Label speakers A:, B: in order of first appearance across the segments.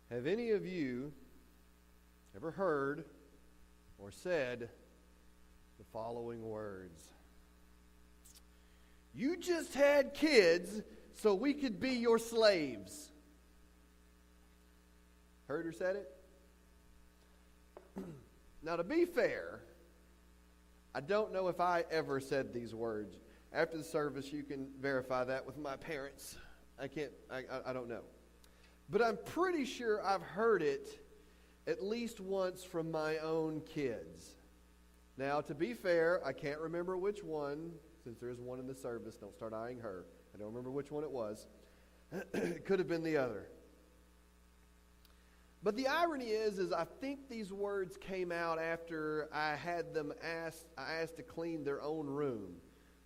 A: Have any of you ever heard or said the following words? You just had kids so we could be your slaves. Heard or said it? Now, to be fair, I don't know if I ever said these words. After the service, you can verify that with my parents. I don't know. But I'm pretty sure I've heard it at least once from my own kids. Now, to be fair, I can't remember which one, since there is one in the service. Don't start eyeing her. I don't remember which one it was. It could have been the other. But the irony is I think these words came out after I asked to clean their own room.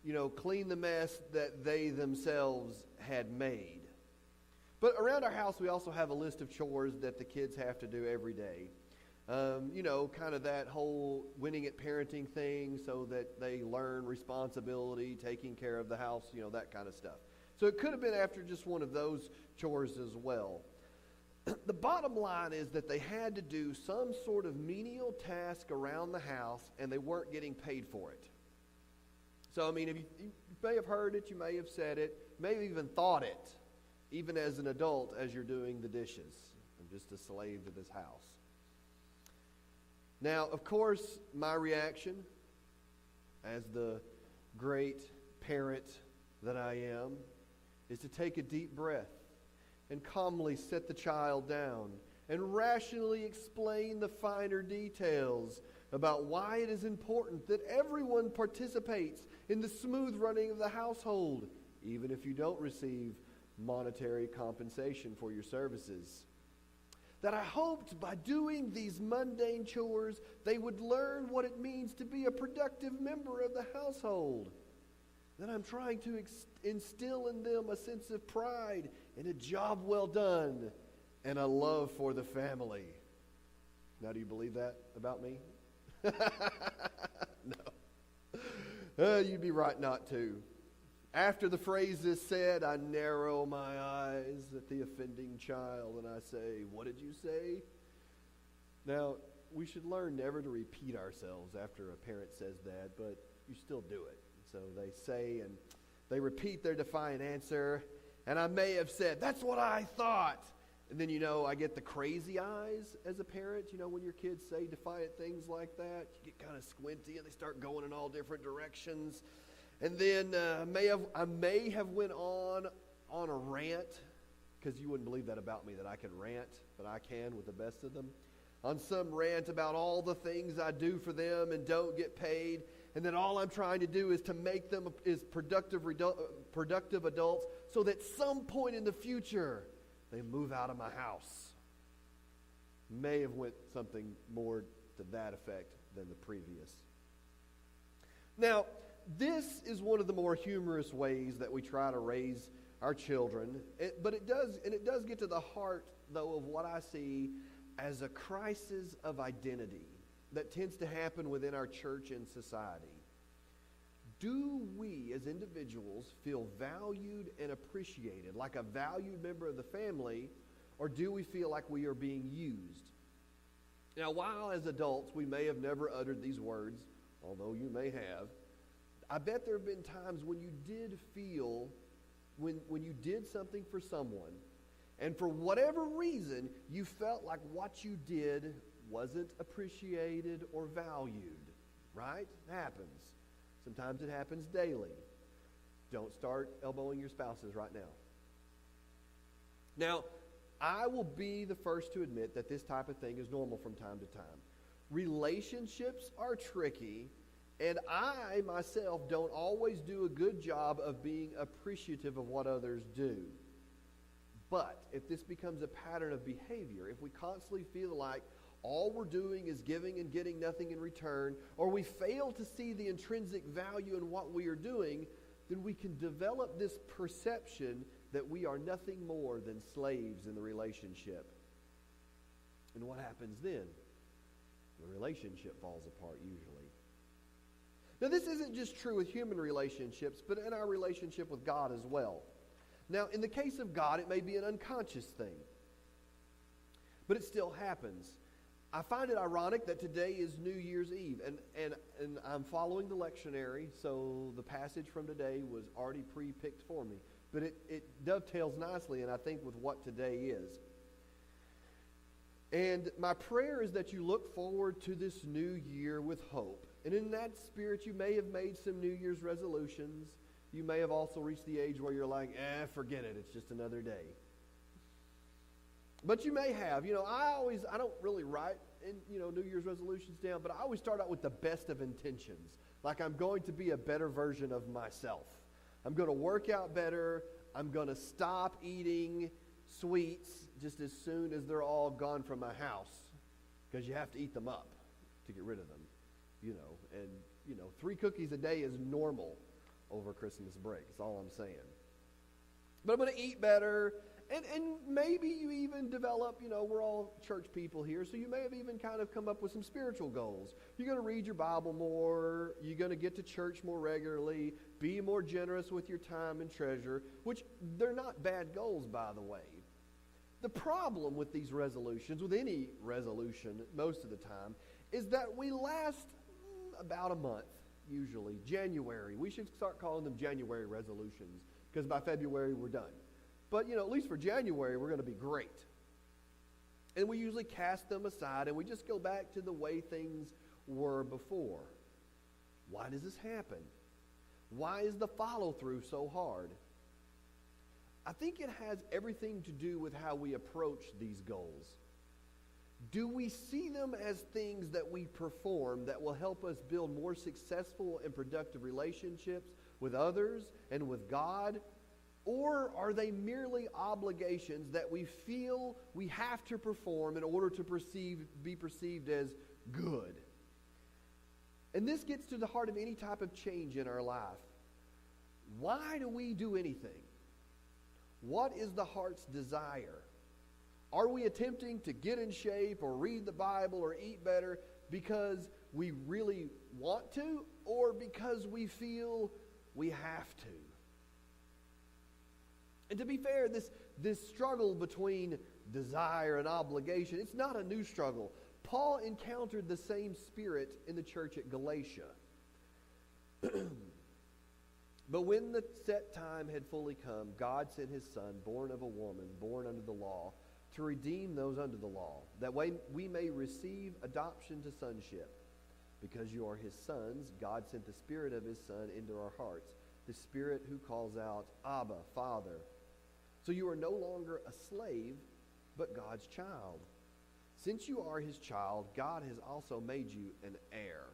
A: You know, clean the mess that they themselves had made. But around our house, we also have a list of chores that the kids have to do every day. Kind of that whole winning at parenting thing so that they learn responsibility, taking care of the house, that kind of stuff. So it could have been after just one of those chores as well. The bottom line is that they had to do some sort of menial task around the house, and they weren't getting paid for it. So, if you may have heard it, you may have said it, may have even thought it, even as an adult, as you're doing the dishes. I'm just a slave to this house. Now, of course, my reaction, as the great parent that I am, is to take a deep breath and calmly set the child down and rationally explain the finer details about why it is important that everyone participates in the smooth running of the household, even if you don't receive monetary compensation for your services. That I hoped by doing these mundane chores, they would learn what it means to be a productive member of the household. That I'm trying to instill in them a sense of pride and a job well done and a love for the family. Now, do you believe that about me? No. You'd be right not to. After the phrase is said, I narrow my eyes at the offending child and I say, what did you say? Now, we should learn never to repeat ourselves after a parent says that, but you still do it. So they say and they repeat their defiant answer, and I may have said, that's what I thought. And then, I get the crazy eyes as a parent. When your kids say defiant things like that, you get kind of squinty and they start going in all different directions. And then I may have went on a rant, because you wouldn't believe that about me, that I can rant, but I can with the best of them. On some rant about all the things I do for them and don't get paid, and then all I'm trying to do is to make them productive adults so that some point in the future they move out of my house. May have went something more to that effect than the previous. Now, this is one of the more humorous ways that we try to raise our children, but it does get to the heart, though, of what I see as a crisis of identity that tends to happen within our church and society. Do we as individuals feel valued and appreciated, like a valued member of the family, or do we feel like we are being used? Now, while as adults we may have never uttered these words, although you may have, I bet there have been times when you did feel, when you did something for someone, and for whatever reason, you felt like what you did wasn't appreciated or valued, right? It happens. Sometimes it happens daily. Don't start elbowing your spouses right now. Now, I will be the first to admit that this type of thing is normal from time to time. Relationships are tricky, and I, myself, don't always do a good job of being appreciative of what others do. But if this becomes a pattern of behavior, if we constantly feel like all we're doing is giving and getting nothing in return, or we fail to see the intrinsic value in what we are doing, then we can develop this perception that we are nothing more than slaves in the relationship. And what happens then? The relationship falls apart usually. Now, this isn't just true with human relationships, but in our relationship with God as well. Now, in the case of God, it may be an unconscious thing. but it still happens. I find it ironic that today is New Year's Eve, and I'm following the lectionary, so the passage from today was already pre-picked for me. But it dovetails nicely, and I think, with what today is. And my prayer is that you look forward to this new year with hope. And in that spirit, you may have made some New Year's resolutions. You may have also reached the age where you're like, forget it, it's just another day. But you may have. I don't really write New Year's resolutions down, but I always start out with the best of intentions. Like, I'm going to be a better version of myself. I'm going to work out better. I'm going to stop eating sweets just as soon as they're all gone from my house, because you have to eat them up to get rid of them. 3 cookies a day is normal over Christmas break. That's all I'm saying. But I'm going to eat better. And maybe you even develop, we're all church people here, so you may have even kind of come up with some spiritual goals. You're going to read your Bible more. You're going to get to church more regularly. Be more generous with your time and treasure, which they're not bad goals, by the way. The problem with these resolutions, with any resolution most of the time, is that we last about a month, usually. January. We should start calling them January resolutions, because by February we're done. But, at least for January, we're going to be great. And we usually cast them aside, and we just go back to the way things were before. Why does this happen? Why is the follow-through so hard? I think it has everything to do with how we approach these goals. Do we see them as things that we perform that will help us build more successful and productive relationships with others and with God? Or are they merely obligations that we feel we have to perform in order to be perceived as good? And this gets to the heart of any type of change in our life. Why do we do anything? What is the heart's desire? Are we attempting to get in shape or read the Bible or eat better because we really want to, or because we feel we have to? And to be fair, this struggle between desire and obligation, it's not a new struggle. Paul encountered the same spirit in the church at Galatia. But when the set time had fully come, God sent his Son, born of a woman, born under the law, to redeem those under the law, that way we may receive adoption to sonship. Because you are his sons, God sent the Spirit of his Son into our hearts, the Spirit who calls out, Abba, Father. So you are no longer a slave, but God's child. Since you are his child, God has also made you an heir.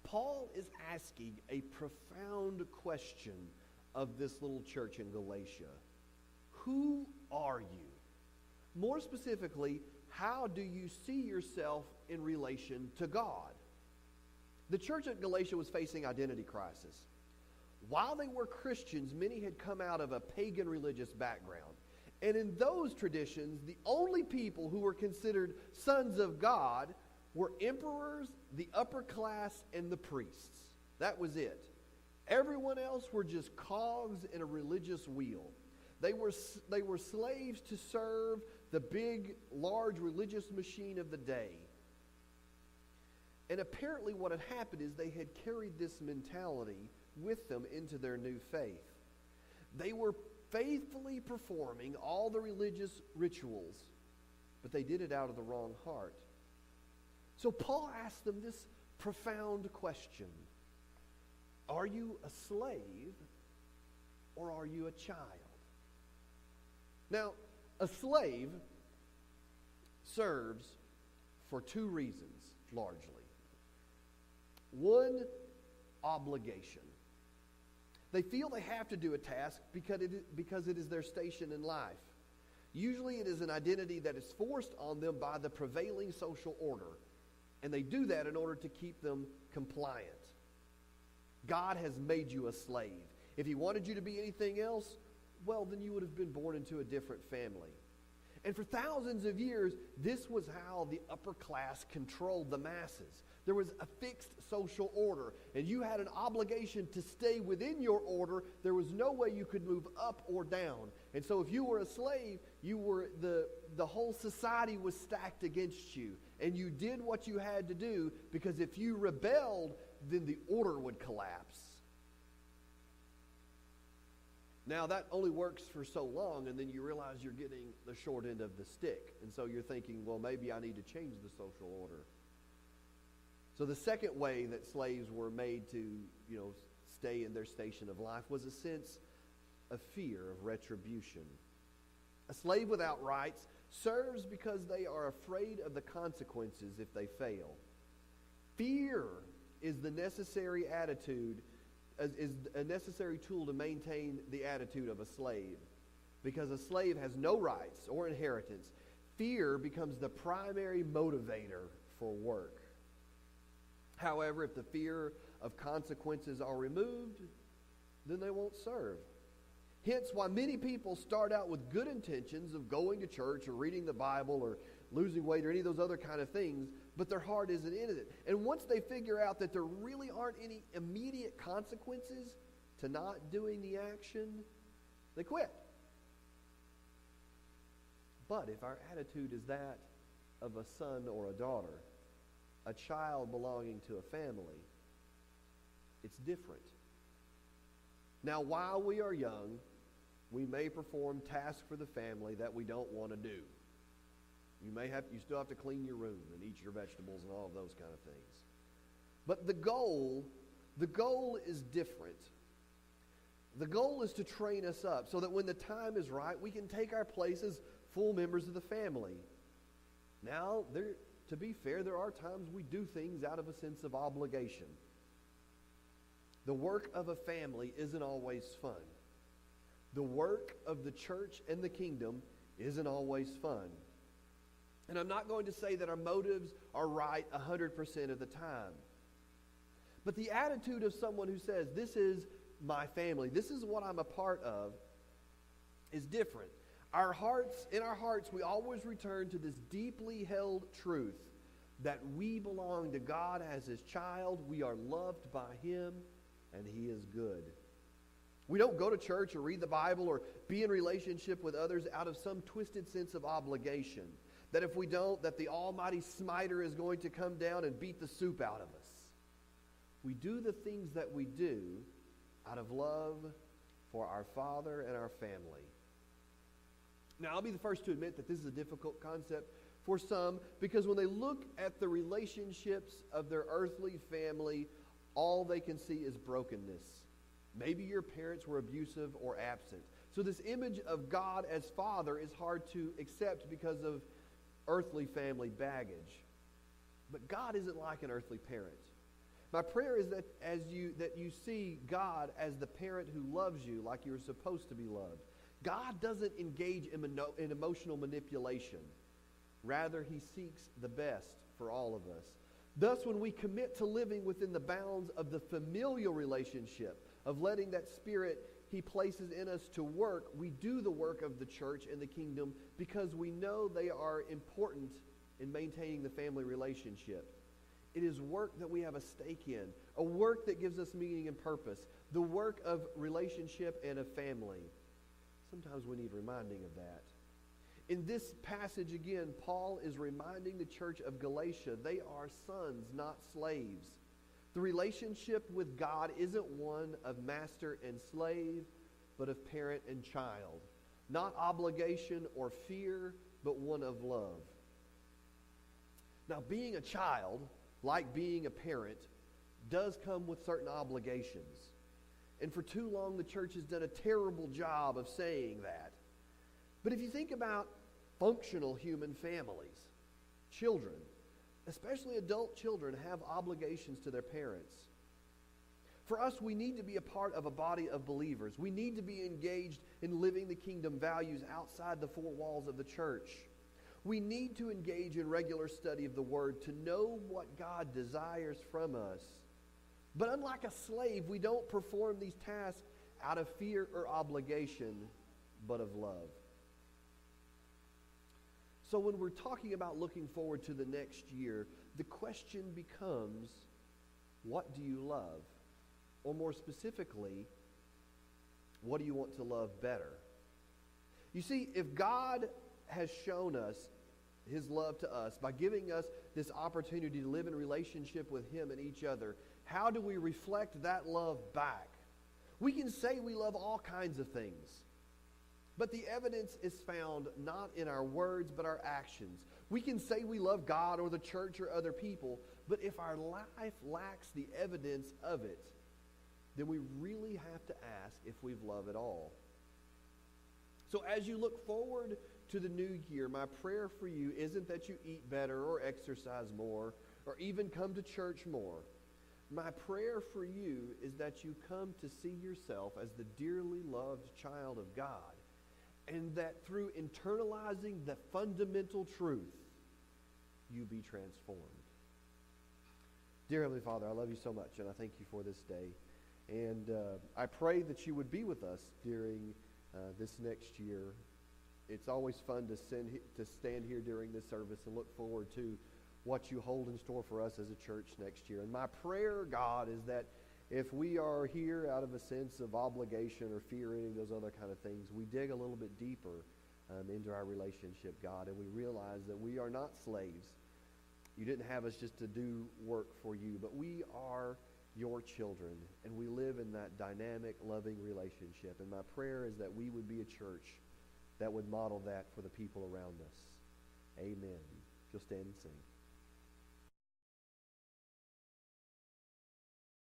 A: Paul is asking a profound question of this little church in Galatia. Who are you? More specifically, how do you see yourself in relation to God? The church at Galatia was facing identity crisis. While they were Christians, many had come out of a pagan religious background. And in those traditions, the only people who were considered sons of God were emperors, the upper class, and the priests. That was it. Everyone else were just cogs in a religious wheel. They were slaves to serve the big, large religious machine of the day. And apparently what had happened is they had carried this mentality with them into their new faith. They were faithfully performing all the religious rituals, but they did it out of the wrong heart. So Paul asked them this profound question. Are you a slave or are you a child? Now, a slave serves for 2 reasons, largely. One, obligation. They feel they have to do a task because it is their station in life. Usually it is an identity that is forced on them by the prevailing social order, and they do that in order to keep them compliant. God has made you a slave. If he wanted you to be anything else, well, then you would have been born into a different family. And for thousands of years, this was how the upper class controlled the masses. There was a fixed social order, and you had an obligation to stay within your order. There was no way you could move up or down. And so if you were a slave, the whole society was stacked against you, and you did what you had to do, because if you rebelled, then the order would collapse. Now, that only works for so long, and then you realize you're getting the short end of the stick. And so you're thinking, well, maybe I need to change the social order. So the second way that slaves were made to, stay in their station of life was a sense of fear of retribution. A slave without rights serves because they are afraid of the consequences if they fail. Fear is the necessary attitude, is a necessary tool to maintain the attitude of a slave. Because a slave has no rights or inheritance, fear becomes the primary motivator for work. However, if the fear of consequences are removed, then they won't serve. Hence why many people start out with good intentions of going to church or reading the Bible or losing weight or any of those other kind of things, but their heart isn't in it. And once they figure out that there really aren't any immediate consequences to not doing the action, they quit. But if our attitude is that of a son or a daughter, a child belonging to a family, it's different. Now, while we are young, we may perform tasks for the family that we don't want to do. You still have to clean your room and eat your vegetables and all of those kind of things. But the goal is different. The goal is to train us up so that when the time is right, we can take our place as full members of the family. Now, to be fair, there are times we do things out of a sense of obligation. The work of a family isn't always fun. The work of the church and the kingdom isn't always fun. And I'm not going to say that our motives are right 100% of the time. But the attitude of someone who says, this is my family, this is what I'm a part of, is different. In our hearts, we always return to this deeply held truth that we belong to God as His child. We are loved by Him, and He is good. We don't go to church or read the Bible or be in relationship with others out of some twisted sense of obligation. That if we don't, that the almighty smiter is going to come down and beat the soup out of us. We do the things that we do out of love for our Father and our family. Now, I'll be the first to admit that this is a difficult concept for some, because when they look at the relationships of their earthly family, all they can see is brokenness. Maybe your parents were abusive or absent. So this image of God as Father is hard to accept because of earthly family baggage. But God isn't like an earthly parent. My prayer is that you see God as the parent who loves you like you're supposed to be loved. God doesn't engage in emotional manipulation. Rather, He seeks the best for all of us. Thus, when we commit to living within the bounds of the familial relationship, of letting that Spirit He places in us to work, we do the work of the church and the kingdom because we know they are important in maintaining the family relationship. It is work that we have a stake in, a work that gives us meaning and purpose, the work of relationship and of family. Sometimes we need reminding of that. In this passage again, Paul is reminding the church of Galatia, they are sons, not slaves. The relationship with God isn't one of master and slave, but of parent and child. Not obligation or fear, but one of love. Now, being a child, like being a parent, does come with certain obligations. And for too long, the church has done a terrible job of saying that. But if you think about functional human families, children, especially adult children, have obligations to their parents. For us, we need to be a part of a body of believers. We need to be engaged in living the kingdom values outside the four walls of the church. We need to engage in regular study of the Word to know what God desires from us. But unlike a slave, we don't perform these tasks out of fear or obligation, but of love. So when we're talking about looking forward to the next year, the question becomes, what do you love? Or more specifically, what do you want to love better? You see, if God has shown us his love to us by giving us this opportunity to live in relationship with him and each other, how do we reflect that love back? We can say we love all kinds of things, but the evidence is found not in our words but our actions. We can say we love God or the church or other people, but if our life lacks the evidence of it, then we really have to ask if we've loved at all. So as you look forward to the new year, my prayer for you isn't that you eat better or exercise more or even come to church more. My prayer for you is that you come to see yourself as the dearly loved child of God, and that through internalizing the fundamental truth, you be transformed. Dear Heavenly Father, I love you so much, and I thank you for this day. And I pray that you would be with us during this next year. It's always fun to stand here during this service and look forward to what you hold in store for us as a church next year. And my prayer, God, is that if we are here out of a sense of obligation or fear or any of those other kind of things, we dig a little bit deeper into our relationship, God, and we realize that we are not slaves. You didn't have us just to do work for you, but we are your children, and we live in that dynamic, loving relationship. And my prayer is that we would be a church that would model that for the people around us. Amen. If you'll stand and sing.